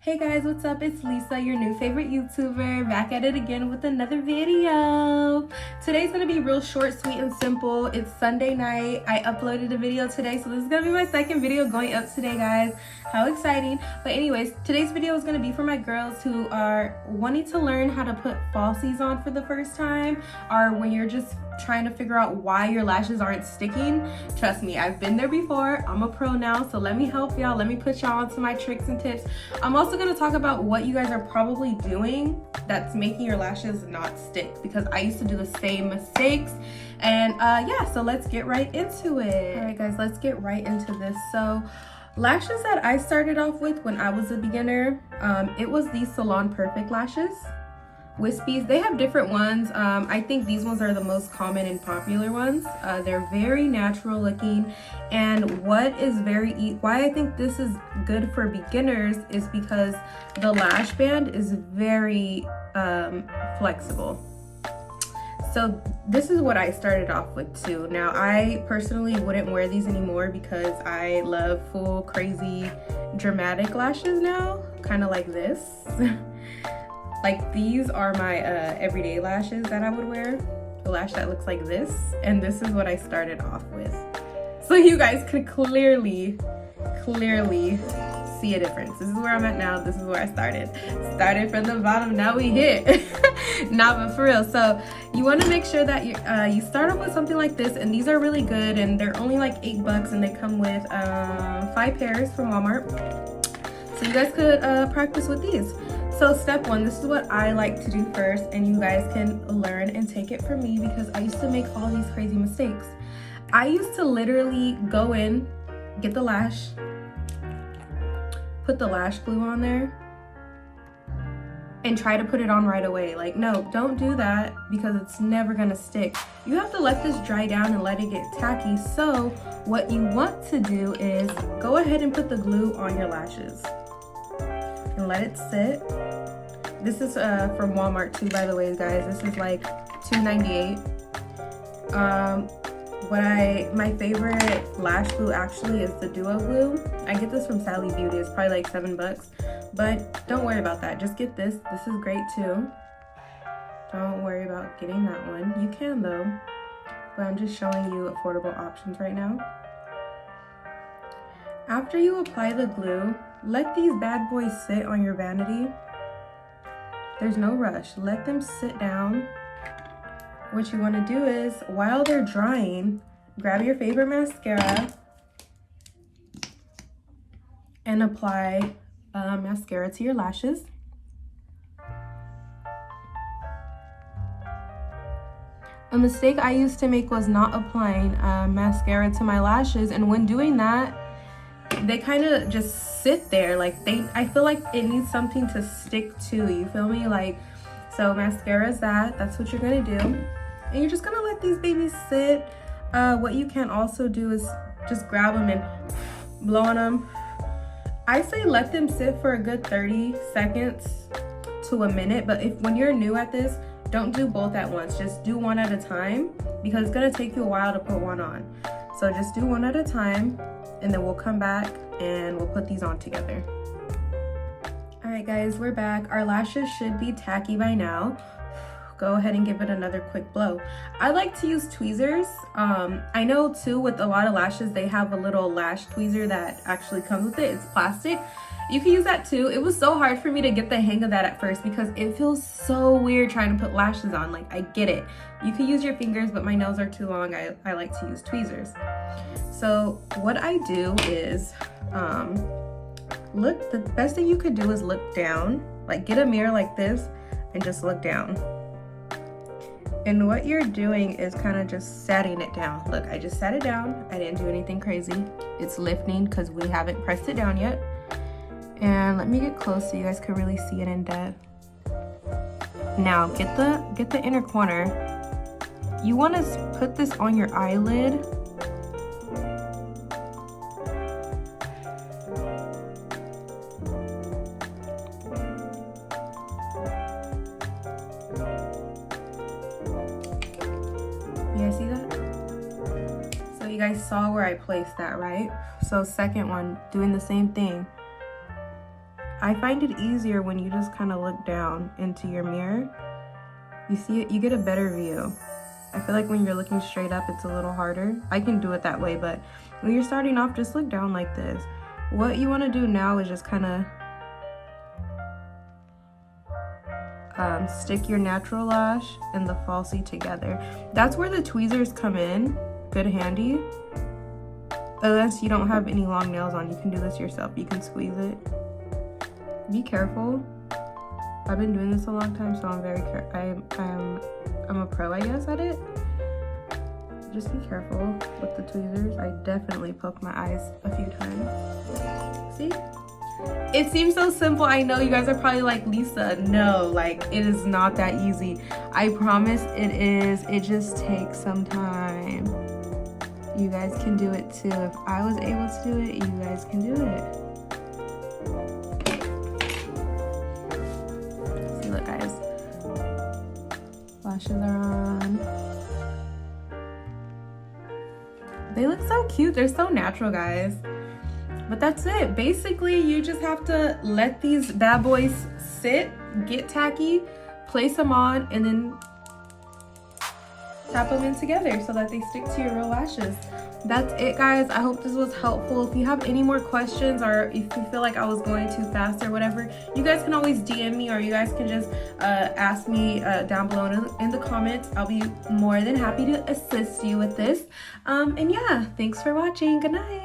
Hey guys, what's up? It's Lisa, your new favorite YouTuber, back at it again with another video. Today's gonna be real short, sweet, and simple. It's Sunday night. I uploaded a video today, so this is gonna be my second video going up today, guys. How exciting. But anyways, today's video is gonna be for my girls who are wanting to learn how to put falsies on for the first time, or when you're just trying to figure out why your lashes aren't sticking. Trust me, I've been there before. I'm a pro now, so let me help y'all. Let me put y'all onto my tricks and tips. I'm also going to talk about what you guys are probably doing that's making your lashes not stick, because I used to do the same mistakes. And yeah, so let's get right into it. All right guys, let's get right into this. So lashes that I started off with when I was a beginner, it was these Salon Perfect lashes. Wispies. They have different ones. I think these ones are the most common and popular ones. They're very natural looking, and why I think this is good for beginners is because the lash band is very flexible. So this is what I started off with too. Now I personally wouldn't wear these anymore because I love full crazy dramatic lashes now, kind of like this. Like these are my everyday lashes that I would wear. A lash that looks like this, and this is what I started off with. So you guys could clearly see a difference. This is where I'm at now. This is where I started. Started from the bottom, now we hit. Nah, but for real. So you want to make sure that you start off with something like this, and these are really good, and they're only like $8, and they come with 5 pairs from Walmart. So you guys could practice with these. So step one, this is what I like to do first, and you guys can learn and take it from me because I used to make all these crazy mistakes. I used to literally go in, get the lash, put the lash glue on there, and try to put it on right away. Like, no, don't do that because it's never gonna stick. You have to let this dry down and let it get tacky. So what you want to do is go ahead and put the glue on your lashes and let it sit. This is from Walmart too, by the way, guys. This is like $2.98. My favorite lash glue actually is the Duo glue. I get this from Sally Beauty. It's probably like $7, but don't worry about that. Just get this. This is great too. Don't worry about getting that one. You can though, but I'm just showing you affordable options right now. After you apply the glue, let these bad boys sit on your vanity. There's no rush. Let them sit down. What you want to do is, while they're drying, grab your favorite mascara and apply mascara to your lashes. A mistake I used to make was not applying mascara to my lashes, and when doing that, they kind of just sit there. Like I feel like it needs something to stick to, you feel me? Like, so mascara is that's what you're gonna do, and you're just gonna let these babies sit. What you can also do is just grab them and blow on them. I say let them sit for a good 30 seconds to a minute, but when you're new at this, don't do both at once. Just do one at a time because it's gonna take you a while to put one on. So just do one at a time, and then we'll come back and we'll put these on together. All right guys, we're back. Our lashes should be tacky by now. Go ahead and give it another quick blow. I like to use tweezers. I know too, with a lot of lashes, they have a little lash tweezer that actually comes with it. It's plastic. You can use that too. It was so hard for me to get the hang of that at first because it feels so weird trying to put lashes on. Like, I get it. You can use your fingers, but my nails are too long. I like to use tweezers. So what I do is, the best thing you could do is look down. Like, get a mirror like this and just look down. And what you're doing is kind of just setting it down. Look, I just sat it down. I didn't do anything crazy. It's lifting because we haven't pressed it down yet. And let me get close so you guys can really see it in depth. Now get the inner corner. You want to put this on your eyelid. You guys see that? So you guys saw where I placed that, right? So second one, doing the same thing. I find it easier when you just kind of look down into your mirror. You see it, you get a better view. I feel like when you're looking straight up, it's a little harder. I can do it that way, but when you're starting off, just look down like this. What you want to do now is just kind of stick your natural lash and the falsie together. That's where the tweezers come in, good handy. Unless you don't have any long nails on, you can do this yourself. You can squeeze it. Be careful. I've been doing this a long time, so I'm very I'm a pro, I guess, at it. Just be careful with the tweezers. I definitely poked my eyes a few times. See? It seems so simple. I know you guys are probably like, Lisa, no, like it is not that easy. I promise it is. It just takes some time. You guys can do it too. If I was able to do it, you guys can do it. See, look guys. Lashes are on. They look so cute. They're so natural, guys. But that's it. Basically, you just have to let these bad boys sit, get tacky, place them on, and then tap them in together so that they stick to your real lashes. That's it, guys. I hope this was helpful. If you have any more questions, or if you feel like I was going too fast or whatever, you guys can always DM me, or you guys can just ask me down below in the comments. I'll be more than happy to assist you with this. And yeah, thanks for watching. Good night.